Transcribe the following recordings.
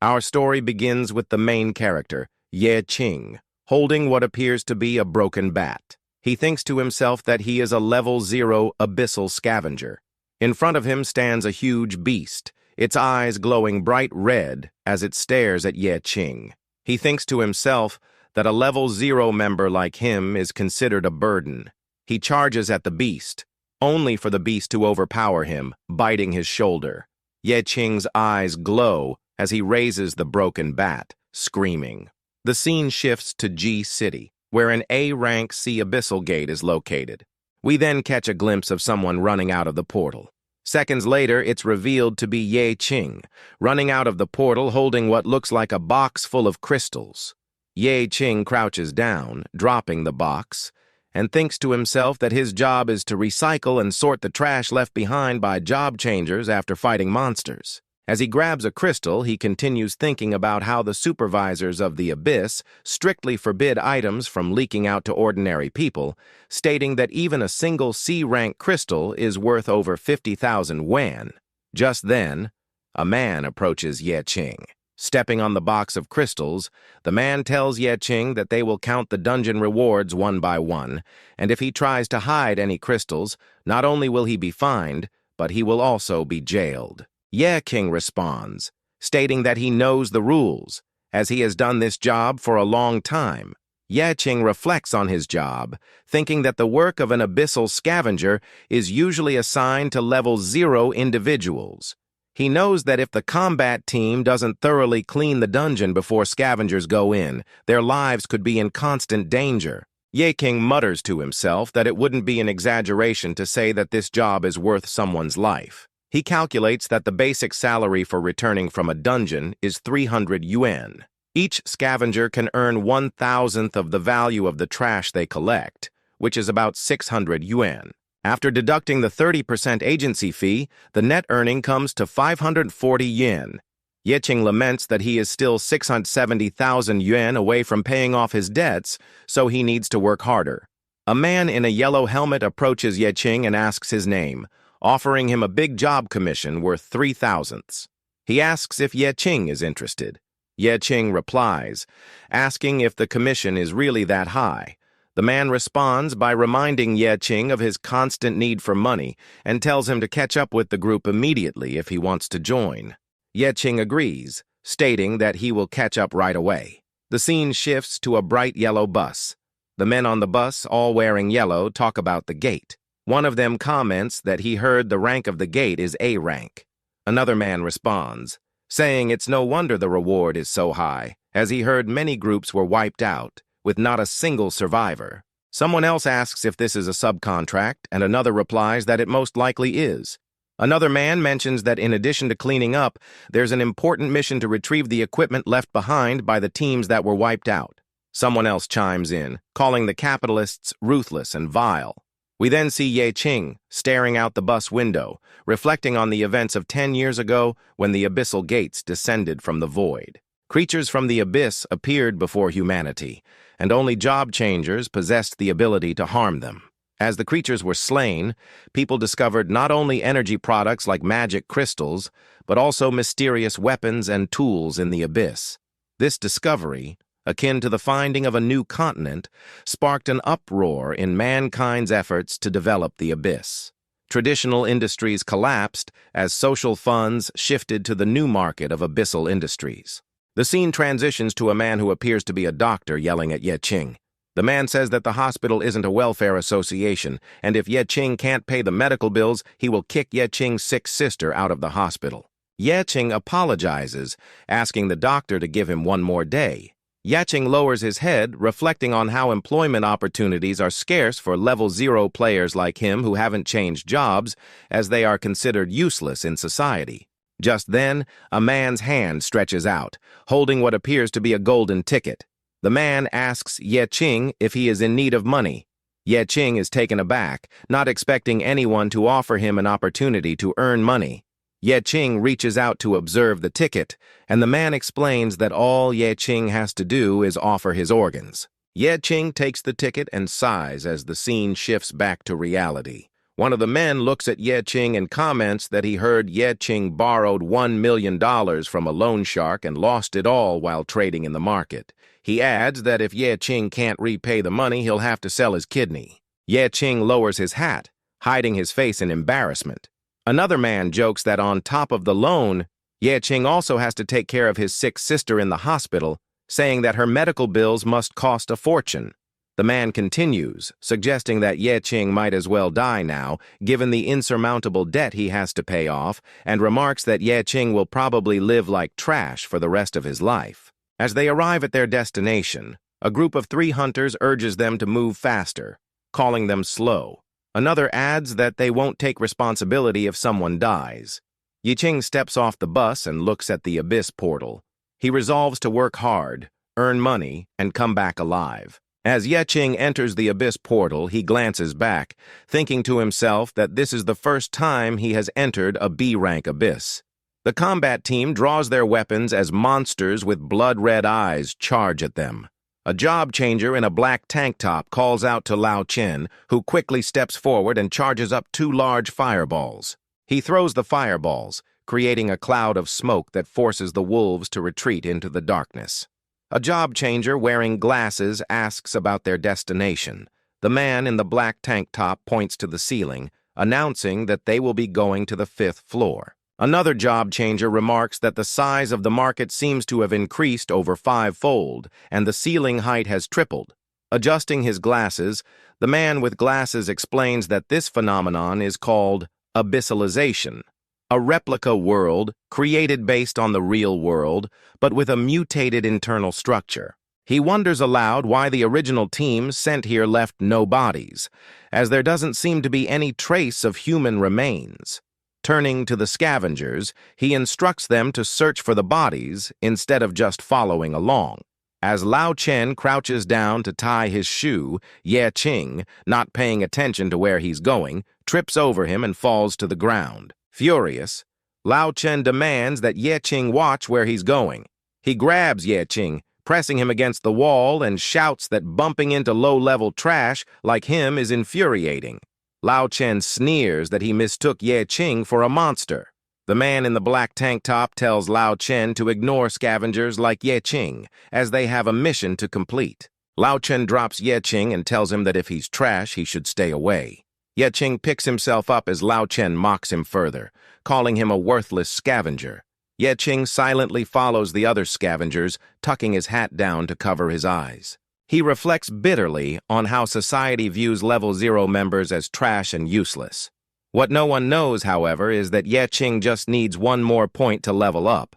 Our story begins with the main character, Qing, holding what appears to be a broken bat. He thinks to himself that he is a level 0 abyssal scavenger. In front of him stands a huge beast, its eyes glowing bright red as it stares at Qing. He thinks to himself that a level 0 member like him is considered a burden. He charges at the beast, only for the beast to overpower him, biting his shoulder. Qing's eyes glow as he raises the broken bat, screaming. The scene shifts to G City, where an A-rank Sea Abyssal Gate is located. We then catch a glimpse of someone running out of the portal. Seconds later, it's revealed to be Qing, running out of the portal holding what looks like a box full of crystals. Qing crouches down, dropping the box, and thinks to himself that his job is to recycle and sort the trash left behind by job changers after fighting monsters. As he grabs a crystal, he continues thinking about how the supervisors of the Abyss strictly forbid items from leaking out to ordinary people, stating that even a single C-rank crystal is worth over 50,000 yuan. Just then, a man approaches Qing. Stepping on the box of crystals, the man tells Qing that they will count the dungeon rewards one by one, and if he tries to hide any crystals, not only will he be fined, but he will also be jailed. Qing responds, stating that he knows the rules, as he has done this job for a long time. Qing reflects on his job, thinking that the work of an abyssal scavenger is usually assigned to level 0 individuals. He knows that if the combat team doesn't thoroughly clean the dungeon before scavengers go in, their lives could be in constant danger. Qing mutters to himself that it wouldn't be an exaggeration to say that this job is worth someone's life. He calculates that the basic salary for returning from a dungeon is 300 yuan. Each scavenger can earn 1,000th of the value of the trash they collect, which is about 600 yuan. After deducting the 30% agency fee, the net earning comes to 540 yen. Qing laments that he is still 670,000 yuan away from paying off his debts, so he needs to work harder. A man in a yellow helmet approaches Qing and asks his name, offering him a big job commission worth 3,000ths. He asks if Qing is interested. Qing replies, asking if the commission is really that high. The man responds by reminding Qing of his constant need for money and tells him to catch up with the group immediately if he wants to join. Qing agrees, stating that he will catch up right away. The scene shifts to a bright yellow bus. The men on the bus, all wearing yellow, talk about the gate. One of them comments that he heard the rank of the gate is A rank. Another man responds, saying it's no wonder the reward is so high, as he heard many groups were wiped out, with not a single survivor. Someone else asks if this is a subcontract, and another replies that it most likely is. Another man mentions that in addition to cleaning up, there's an important mission to retrieve the equipment left behind by the teams that were wiped out. Someone else chimes in, calling the capitalists ruthless and vile. We then see Qing staring out the bus window, reflecting on the events of 10 years ago when the abyssal gates descended from the void. Creatures from the abyss appeared before humanity, and only job changers possessed the ability to harm them. As the creatures were slain, people discovered not only energy products like magic crystals, but also mysterious weapons and tools in the abyss. This discovery, akin to the finding of a new continent, sparked an uproar in mankind's efforts to develop the abyss. Traditional industries collapsed as social funds shifted to the new market of abyssal industries. The scene transitions to a man who appears to be a doctor yelling at Qing. The man says that the hospital isn't a welfare association, and if Qing can't pay the medical bills, he will kick Qing's sick sister out of the hospital. Qing apologizes, asking the doctor to give him one more day. Qing lowers his head, reflecting on how employment opportunities are scarce for level 0 players like him who haven't changed jobs, as they are considered useless in society. Just then, a man's hand stretches out, holding what appears to be a golden ticket. The man asks Qing if he is in need of money. Qing is taken aback, not expecting anyone to offer him an opportunity to earn money. Qing reaches out to observe the ticket, and the man explains that all Qing has to do is offer his organs. Qing takes the ticket and sighs as the scene shifts back to reality, One of the men looks at Ye Qing and comments that he heard Ye Qing borrowed $1 million from a loan shark and lost it all while trading in the market. He adds that if Ye Qing can't repay the money, he'll have to sell his kidney. Ye Qing lowers his hat, hiding his face in embarrassment. Another man jokes that on top of the loan, Ye Qing also has to take care of his sick sister in the hospital, saying that her medical bills must cost a fortune. The man continues, suggesting that Ye Qing might as well die now, given the insurmountable debt he has to pay off, and remarks that Ye Qing will probably live like trash for the rest of his life. As they arrive at their destination, a group of 3 hunters urges them to move faster, calling them slow. Another adds that they won't take responsibility if someone dies. Ye Qing steps off the bus and looks at the abyss portal. He resolves to work hard, earn money, and come back alive. As Ye Qing enters the abyss portal, he glances back, thinking to himself that this is the first time he has entered a B-rank abyss. The combat team draws their weapons as monsters with blood-red eyes charge at them. A job changer in a black tank top calls out to Lao Chen, who quickly steps forward and charges up 2 large fireballs. He throws the fireballs, creating a cloud of smoke that forces the wolves to retreat into the darkness. A job changer wearing glasses asks about their destination. The man in the black tank top points to the ceiling, announcing that they will be going to the 5th floor. Another job changer remarks that the size of the market seems to have increased over 5-fold, and the ceiling height has tripled. Adjusting his glasses, the man with glasses explains that this phenomenon is called abyssalization, a replica world created based on the real world, but with a mutated internal structure. He wonders aloud why the original team sent here left no bodies, as there doesn't seem to be any trace of human remains. Turning to the scavengers, he instructs them to search for the bodies instead of just following along. As Lao Chen crouches down to tie his shoe, Ye Qing, not paying attention to where he's going, trips over him and falls to the ground. Furious, Lao Chen demands that Ye Qing watch where he's going. He grabs Ye Qing, pressing him against the wall, and shouts that bumping into low-level trash like him is infuriating. Lao Chen sneers that he mistook Ye Qing for a monster. The man in the black tank top tells Lao Chen to ignore scavengers like Ye Qing, as they have a mission to complete. Lao Chen drops Ye Qing and tells him that if he's trash, he should stay away. Ye Qing picks himself up as Lao Chen mocks him further, calling him a worthless scavenger. Ye Qing silently follows the other scavengers, tucking his hat down to cover his eyes. He reflects bitterly on how society views Level 0 members as trash and useless. What no one knows, however, is that Ye Qing just needs 1 more point to level up.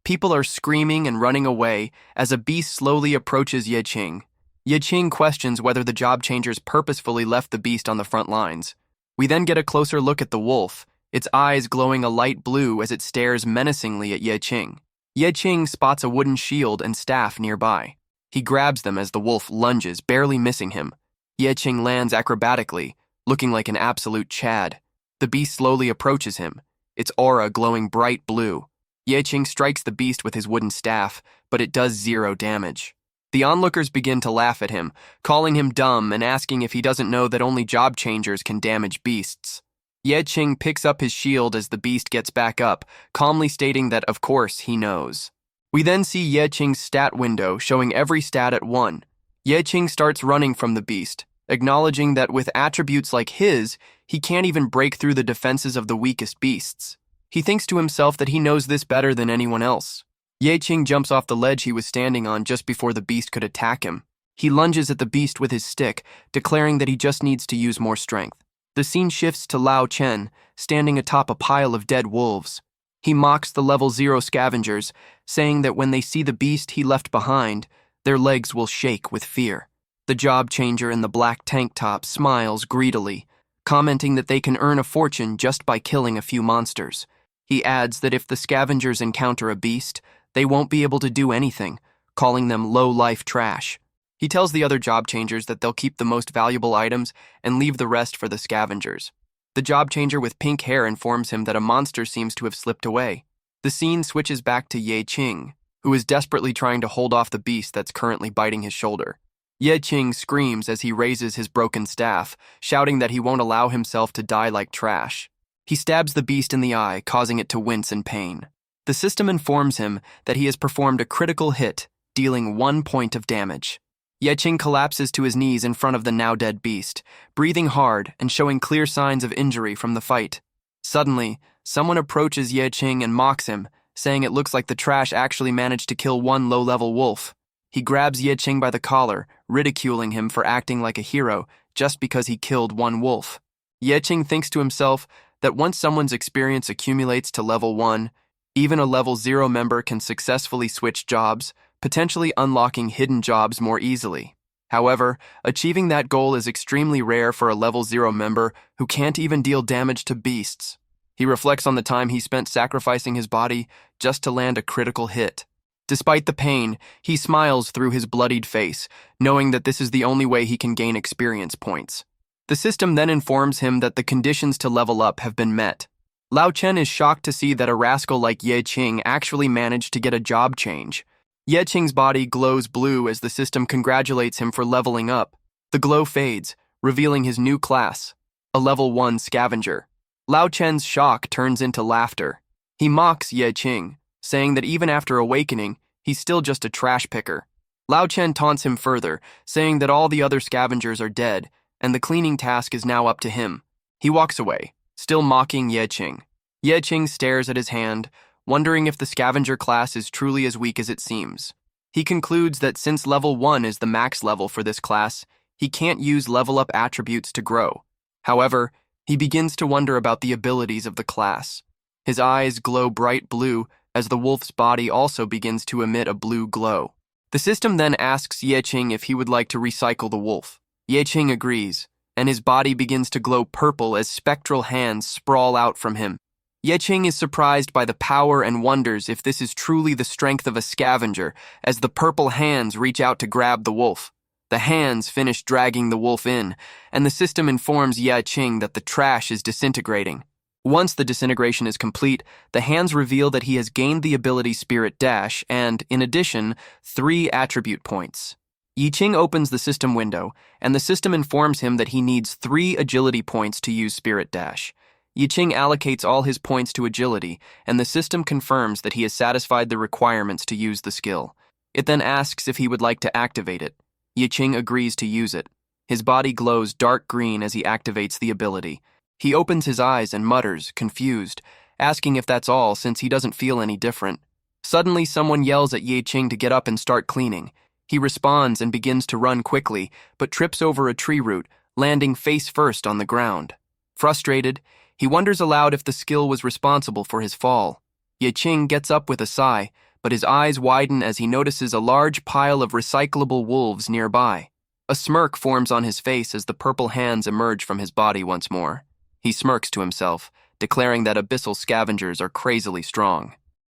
People are screaming and running away as a beast slowly approaches Ye Qing. Ye Qing questions whether the job changers purposefully left the beast on the front lines. We then get a closer look at the wolf, its eyes glowing a light blue as it stares menacingly at Ye Qing. Ye Qing spots a wooden shield and staff nearby. He grabs them as the wolf lunges, barely missing him. Ye Qing lands acrobatically, looking like an absolute Chad. The beast slowly approaches him, its aura glowing bright blue. Ye Qing strikes the beast with his wooden staff, but it does 0 damage. The onlookers begin to laugh at him, calling him dumb and asking if he doesn't know that only job changers can damage beasts. Ye Qing picks up his shield as the beast gets back up, calmly stating that of course he knows. We then see Ye Qing's stat window showing every stat at 1. Ye Qing starts running from the beast, acknowledging that with attributes like his, he can't even break through the defenses of the weakest beasts. He thinks to himself that he knows this better than anyone else. Ye Qing jumps off the ledge he was standing on just before the beast could attack him. He lunges at the beast with his stick, declaring that he just needs to use more strength. The scene shifts to Lao Chen, standing atop a pile of dead wolves. He mocks the Level 0 scavengers, saying that when they see the beast he left behind, their legs will shake with fear. The job changer in the black tank top smiles greedily, commenting that they can earn a fortune just by killing a few monsters. He adds that if the scavengers encounter a beast, they won't be able to do anything, calling them low-life trash. He tells the other job changers that they'll keep the most valuable items and leave the rest for the scavengers. The job changer with pink hair informs him that a monster seems to have slipped away. The scene switches back to Ye Qing, who is desperately trying to hold off the beast that's currently biting his shoulder. Ye Qing screams as he raises his broken staff, shouting that he won't allow himself to die like trash. He stabs the beast in the eye, causing it to wince in pain. The system informs him that he has performed a critical hit, dealing 1 point of damage. Ye Qing collapses to his knees in front of the now-dead beast, breathing hard and showing clear signs of injury from the fight. Suddenly, someone approaches Ye Qing and mocks him, saying it looks like the trash actually managed to kill one low-level wolf. He grabs Ye Qing by the collar, ridiculing him for acting like a hero just because he killed one wolf. Ye Qing thinks to himself that once someone's experience accumulates to level 1, even a level 0 member can successfully switch jobs, potentially unlocking hidden jobs more easily. However, achieving that goal is extremely rare for a level 0 member who can't even deal damage to beasts. He reflects on the time he spent sacrificing his body just to land a critical hit. Despite the pain, he smiles through his bloodied face, knowing that this is the only way he can gain experience points. The system then informs him that the conditions to level up have been met. Lao Chen is shocked to see that a rascal like Ye Qing actually managed to get a job change. Ye Qing's body glows blue as the system congratulates him for leveling up. The glow fades, revealing his new class, a level 1 Scavenger. Lao Chen's shock turns into laughter. He mocks Ye Qing, saying that even after awakening, he's still just a trash picker. Lao Chen taunts him further, saying that all the other scavengers are dead, and the cleaning task is now up to him. He walks away, still mocking Ye Qing. Ye Qing stares at his hand, wondering if the scavenger class is truly as weak as it seems. He concludes that since level 1 is the max level for this class, he can't use level-up attributes to grow. However, he begins to wonder about the abilities of the class. His eyes glow bright blue as the wolf's body also begins to emit a blue glow. The system then asks Ye Qing if he would like to recycle the wolf. Ye Qing agrees, and his body begins to glow purple as spectral hands sprawl out from him. Ye Qing is surprised by the power and wonders if this is truly the strength of a scavenger as the purple hands reach out to grab the wolf. The hands finish dragging the wolf in, and the system informs Ye Qing that the trash is disintegrating. Once the disintegration is complete, the hands reveal that he has gained the ability Spirit Dash and, in addition, 3 attribute points. Ye Qing opens the system window, and the system informs him that he needs 3 agility points to use Spirit Dash. Ye Qing allocates all his points to agility, and the system confirms that he has satisfied the requirements to use the skill. It then asks if he would like to activate it. Ye Qing agrees to use it. His body glows dark green as he activates the ability. He opens his eyes and mutters, confused, asking if that's all since he doesn't feel any different. Suddenly, someone yells at Ye Qing to get up and start cleaning. He responds and begins to run quickly, but trips over a tree root, landing face first on the ground. Frustrated, he wonders aloud if the skill was responsible for his fall. Ye Qing gets up with a sigh, but his eyes widen as he notices a large pile of recyclable wolves nearby. A smirk forms on his face as the purple hands emerge from his body once more. He smirks to himself, declaring that abyssal scavengers are crazily strong.